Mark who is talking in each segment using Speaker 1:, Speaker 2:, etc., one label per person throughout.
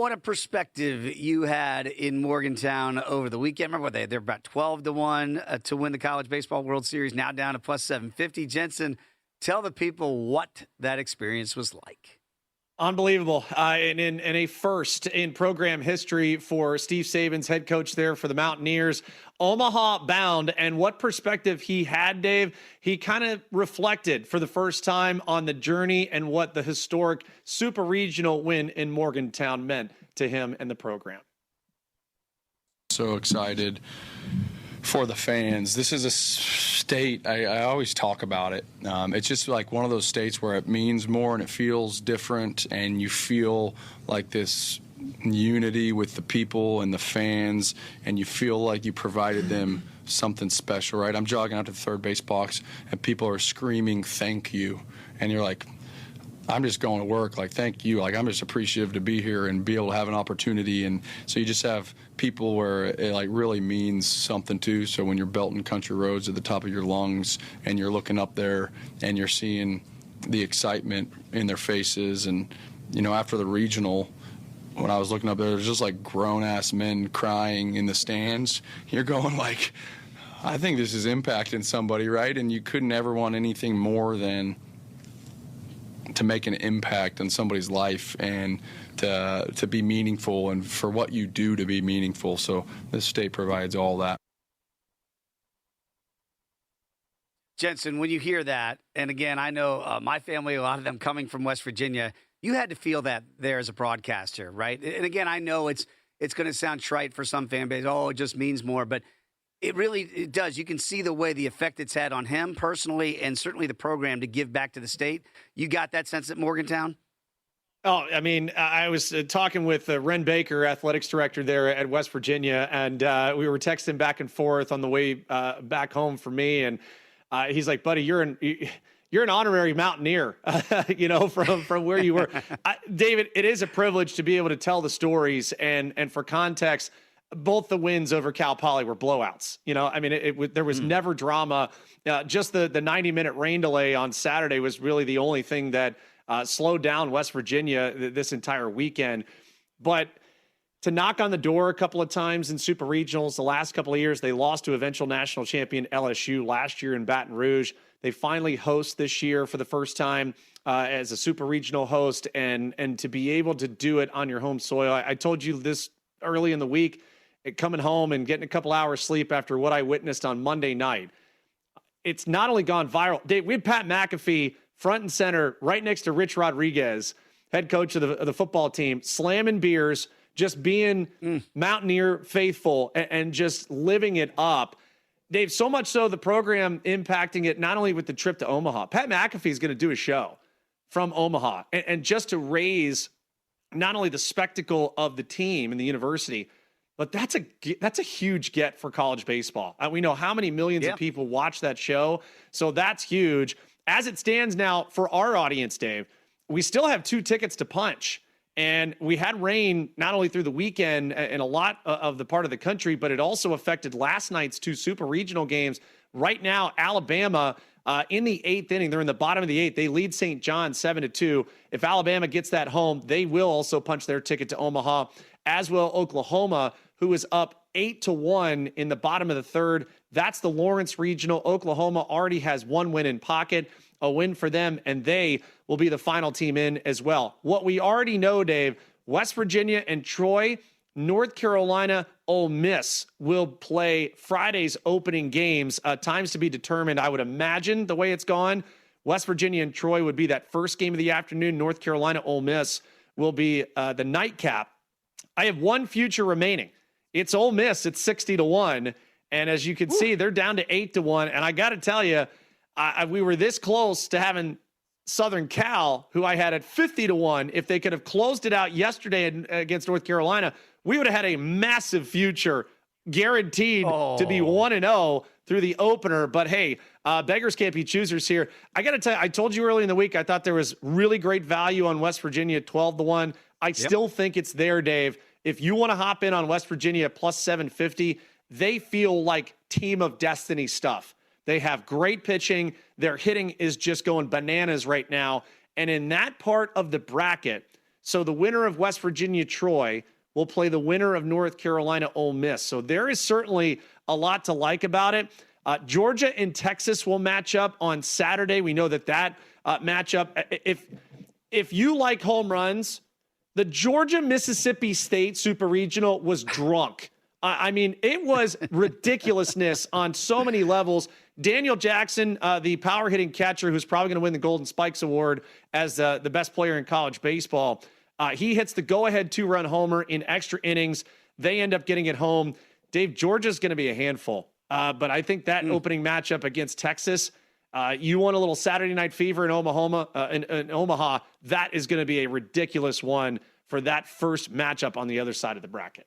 Speaker 1: what a perspective you had in Morgantown over the weekend. Remember, they're about 12-1 to win the College Baseball World Series, now down to plus 750. Jensen, tell the people what that experience was like.
Speaker 2: Unbelievable. And in a first in program history for Steve Saban's head coach there for the Mountaineers, Omaha bound. And what perspective he had, Dave, he kind of reflected for the first time on the journey and what the historic super regional win in Morgantown meant to him and the program.
Speaker 3: So excited for the fans. This is a state, I always talk about it. It's just like one of those states where it means more and it feels different, and you feel like this unity with the people and the fans, and you feel like you provided them something special, right? I'm jogging out to the third base box and people are screaming, "Thank you." And you're like, I'm just going to work, like, thank you. Like, I'm just appreciative to be here and be able to have an opportunity. And so you just have people where it, like, really means something too. So when you're belting country roads at the top of your lungs and you're looking up there and you're seeing the excitement in their faces. And, you know, after the regional, when I was looking up there was just, like, grown-ass men crying in the stands. You're going, like, I think this is impacting somebody, right? And you couldn't ever want anything more than to make an impact on somebody's life and to be meaningful, and for what you do to be meaningful. So this state provides all that.
Speaker 1: Jensen, when you hear that, and again, I know my family, a lot of them coming from West Virginia, you had to feel that there as a broadcaster, right? And again, I know it's going to sound trite for some fan base. Oh, it just means more, but it does. You can see the way the effect it's had on him personally, and certainly the program to give back to the state. You got that sense at Morgantown?
Speaker 2: Oh, I mean, I was talking with Ren Baker, athletics director there at West Virginia, and we were texting back and forth on the way back home for me. And he's like, "Buddy, you're an honorary Mountaineer, you know, from where you were." David, it is a privilege to be able to tell the stories, and for context, both the wins over Cal Poly were blowouts. You know, I mean, there was never drama. Just the 90-minute rain delay on Saturday was really the only thing that slowed down West Virginia this entire weekend. But to knock on the door a couple of times in super regionals the last couple of years, they lost to eventual national champion LSU last year in Baton Rouge. They finally host this year for the first time as a super regional host, and to be able to do it on your home soil. I told you this early in the week, coming home and getting a couple hours sleep after what I witnessed on Monday night. It's not only gone viral. Dave, we had Pat McAfee front and center right next to Rich Rodriguez, head coach of the football team, slamming beers, just being Mountaineer faithful and just living it up. Dave, so much so the program impacting it not only with the trip to Omaha. Pat McAfee is going to do a show from Omaha, and just to raise not only the spectacle of the team and the university, but that's a huge get for college baseball. We know how many millions of people watch that show, so that's huge. As it stands now for our audience, Dave, we still have 2 tickets to punch, and we had rain not only through the weekend in a lot of the part of the country, but it also affected last night's 2 super regional games. Right now, Alabama in the 8th inning, they're in the bottom of the 8th. They lead St. John 7-2. If Alabama gets that home, they will also punch their ticket to Omaha, as will Oklahoma, who is up 8-1 in the bottom of the 3rd. That's the Lawrence Regional. Oklahoma already has 1 win in pocket, a win for them, and they will be the final team in as well. What we already know, Dave, West Virginia and Troy, North Carolina, Ole Miss will play Friday's opening games. Times to be determined, I would imagine, the way it's gone. West Virginia and Troy would be that first game of the afternoon. North Carolina, Ole Miss will be the nightcap. I have one future remaining. It's Ole Miss. It's 60-1. And as you can see, they're down to 8-1. And I got to tell you, we were this close to having Southern Cal, who I had at 50-1. If they could have closed it out yesterday against North Carolina, we would have had a massive future guaranteed to be 1-0 through the opener. But hey, beggars can't be choosers here. I got to tell you, I told you early in the week, I thought there was really great value on West Virginia at 12-1. I still think it's there, Dave. If you want to hop in on West Virginia plus 750, they feel like team of destiny stuff. They have great pitching. Their hitting is just going bananas right now. And in that part of the bracket, So the winner of West Virginia Troy will play the winner of North Carolina Ole Miss. So there is certainly a lot to like about it. Georgia and Texas will match up on Saturday. We know that matchup, if you like home runs, the Georgia-Mississippi State Super Regional was drunk. I mean, it was ridiculousness on so many levels. Daniel Jackson, the power hitting catcher, who's probably going to win the Golden Spikes Award as the best player in college baseball, he hits the go-ahead 2-run homer in extra innings. They end up getting it home. Dave, Georgia's going to be a handful. But I think that opening matchup against Texas, you want a little Saturday night fever in Omaha, that is going to be a ridiculous one for that first matchup on the other side of the bracket.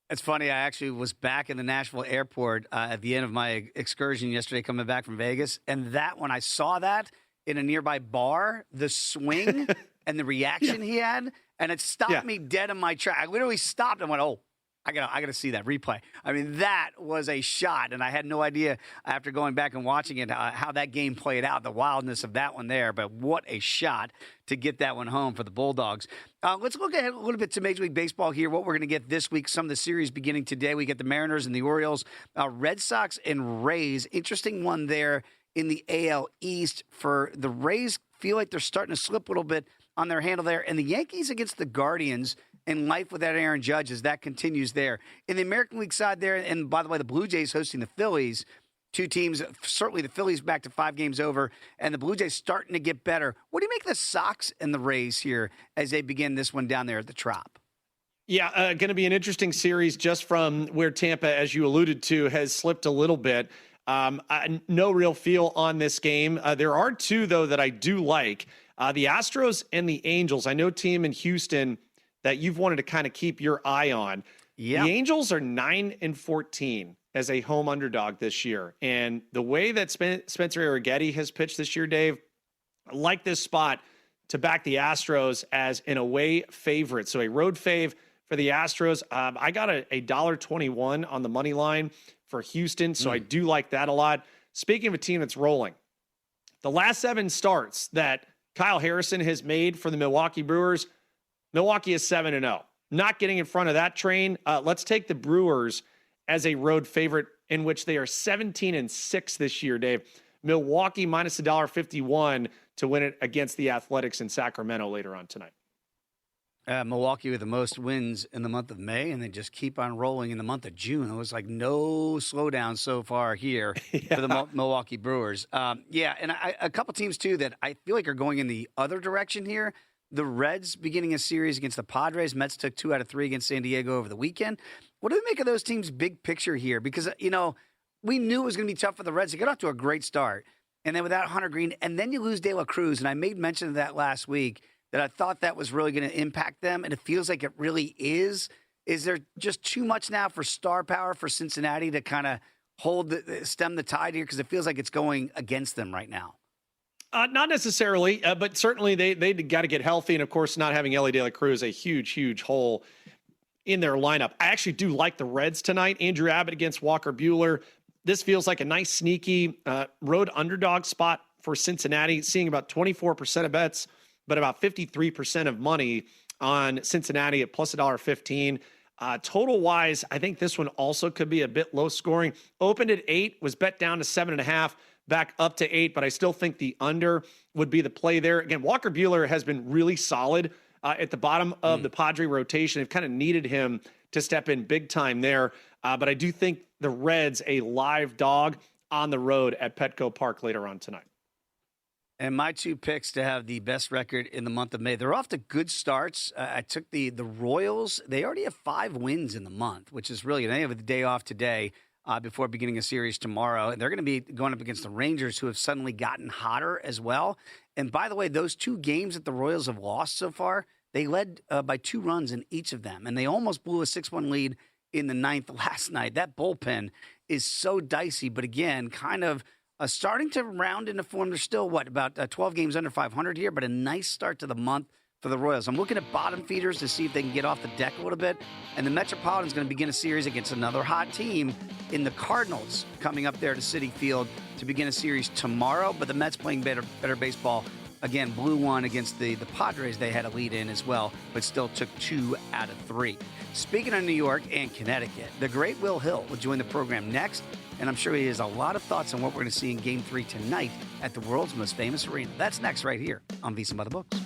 Speaker 1: It's funny. I actually was back in the Nashville airport at the end of my excursion yesterday coming back from Vegas. And when I saw that in a nearby bar, the swing and the reaction he had, and it stopped me dead in my track. I literally stopped and went, oh, I gotta see that replay. I mean, that was a shot, and I had no idea after going back and watching it how that game played out, the wildness of that one there. But what a shot to get that one home for the Bulldogs. Let's look ahead a little bit to Major League Baseball here, what we're going to get this week. Some of the series beginning today. We get the Mariners and the Orioles, Red Sox and Rays. Interesting one there in the AL East. For the Rays, feel like they're starting to slip a little bit on their handle there. And the Yankees against the Guardians, and life without Aaron Judge as that continues there. In the American League side there, and by the way, the Blue Jays hosting the Phillies, two teams, certainly the Phillies back to 5 games over, and the Blue Jays starting to get better. What do you make of the Sox and the Rays here as they begin this one down there at the Trop?
Speaker 2: Yeah, going to be an interesting series just from where Tampa, as you alluded to, has slipped a little bit. No real feel on this game. There are two, though, that I do like. The Astros and the Angels. I know team in Houston that you've wanted to kind of keep your eye on. Yep. The Angels are 9-14 as a home underdog this year. And the way that Spencer Arrighetti has pitched this year, Dave, I like this spot to back the Astros as an away favorite. So a road fave for the Astros. I got a $1.21 on the money line for Houston. So I do like that a lot. Speaking of a team that's rolling, the last 7 starts that Kyle Harrison has made for the Milwaukee Brewers, Milwaukee is 7-0. Not getting in front of that train. Let's take the Brewers as a road favorite, in which they are 17-6 this year, Dave. Milwaukee minus $1.51 to win it against the Athletics in Sacramento later on tonight.
Speaker 1: Milwaukee with the most wins in the month of May, and they just keep on rolling in the month of June. It was like no slowdown so far here for the Milwaukee Brewers. And a couple teams, too, that I feel like are going in the other direction here. The Reds beginning a series against the Padres. Mets took 2 out of 3 against San Diego over the weekend. What do we make of those teams' big picture here? Because, we knew it was going to be tough for the Reds to get off to a great start. And then without Hunter Green, and then you lose De La Cruz. And I made mention of that last week, that I thought that was really going to impact them. And it feels like it really is. Is there just too much now for star power for Cincinnati to kind of stem the tide here? Because it feels like it's going against them right now.
Speaker 2: Not necessarily, but certainly they got to get healthy. And, of course, not having Elly De La Cruz, a huge, huge hole in their lineup. I actually do like the Reds tonight. Andrew Abbott against Walker Buehler. This feels like a nice, sneaky road underdog spot for Cincinnati, seeing about 24% of bets, but about 53% of money on Cincinnati at plus $1.15. Total-wise, I think this one also could be a bit low scoring. Opened at 8, was bet down to 7.5. Back up to 8, but I still think the under would be the play there. Again, Walker Buehler has been really solid at the bottom of the Padre rotation. They've kind of needed him to step in big time there. But I do think the Reds a live dog on the road at Petco Park later on tonight.
Speaker 1: And my 2 picks to have the best record in the month of May. They're off to good starts. I took the Royals. They already have 5 wins in the month, which is really, they have a day off today. Before beginning a series tomorrow. And they're going to be going up against the Rangers, who have suddenly gotten hotter as well. And by the way, those 2 games that the Royals have lost so far, they led by 2 runs in each of them. And they almost blew a 6-1 lead in the 9th last night. That bullpen is so dicey. But again, kind of starting to round into form. They're still, about 12 games under 500 here, but a nice start to the month for the Royals. I'm looking at bottom feeders to see if they can get off the deck a little bit. And the Metropolitan's going to begin a series against another hot team in the Cardinals, coming up there to Citi Field to begin a series tomorrow. But the Mets playing better baseball Again, blew one against the Padres. They had a lead in as well, but still took 2 out of 3. Speaking of New York and Connecticut, the great Will Hill will join the program next, and I'm sure he has a lot of thoughts on what we're going to see in Game 3 tonight at the world's most famous arena. That's next right here on VSiN by the Books.